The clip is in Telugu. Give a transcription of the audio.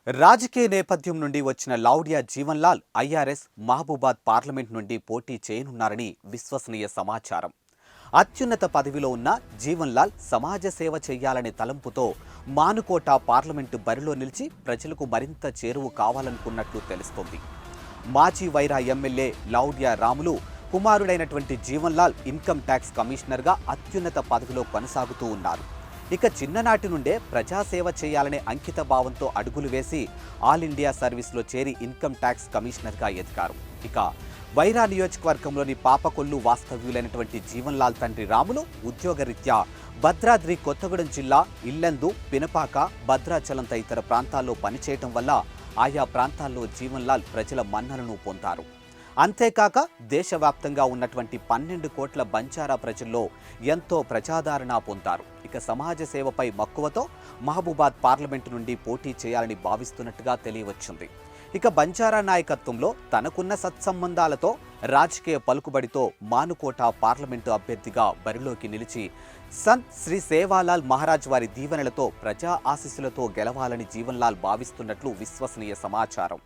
రాజకీయ నేపథ్యం నుండి వచ్చిన లౌడియా జీవన్లాల్ ఐఆర్ఎస్ మహబూబాద్ పార్లమెంట్ నుండి పోటీ చేయనున్నారని విశ్వసనీయ సమాచారం. అత్యున్నత పదవిలో ఉన్న జీవన్లాల్ సమాజ సేవ చేయాలనే తలంపుతో మానుకోట పార్లమెంటు బరిలో నిలిచి ప్రజలకు మరింత చేరువ కావాలనుకున్నట్లు తెలుస్తోంది. మాజీ వైరా ఎమ్మెల్యే లౌడియా రాములు కుమారుడైనటువంటి జీవన్లాల్ ఇన్కమ్ ట్యాక్స్ కమిషనర్గా అత్యున్నత పదవిలో కొనసాగుతూ ఉన్నారు. ఇక చిన్ననాటి నుండే ప్రజాసేవ చేయాలనే అంకిత భావంతో అడుగులు వేసి ఆల్ ఇండియా సర్వీస్లో చేరి ఇన్కమ్ ట్యాక్స్ కమిషనర్గా ఎదిగారు. ఇక వైరా నియోజకవర్గంలోని పాపకొల్లు వాస్తవ్యులైనటువంటి జీవన్లాల్ తండ్రి రాములు ఉద్యోగరీత్యా భద్రాద్రి కొత్తగూడెం జిల్లా ఇల్లందు, పినపాక, భద్రాచలం తదితర ప్రాంతాల్లో పనిచేయటం వల్ల ఆయా ప్రాంతాల్లో జీవన్లాల్ ప్రజల మన్ననను పొందారు. అంతేకాక దేశవ్యాప్తంగా ఉన్నటువంటి 12 కోట్ల బంజారా ప్రజల్లో ఎంతో ప్రజాదరణ పొందారు. ఇక సమాజ సేవపై మక్కువతో మహబూబాద్ పార్లమెంటు నుండి పోటీ చేయాలని భావిస్తున్నట్టుగా తెలియవచ్చింది. ఇక బంజారా నాయకత్వంలో తనకున్న సత్సంబంధాలతో రాజకీయ పలుకుబడితో మానుకోట పార్లమెంటు అభ్యర్థిగా బరిలోకి నిలిచి సంత్ శ్రీ సేవాలాల్ మహారాజ్ వారి దీవెనలతో ప్రజా ఆశీస్సులతో గెలవాలని జీవన్లాల్ భావిస్తున్నట్లు విశ్వసనీయ సమాచారం.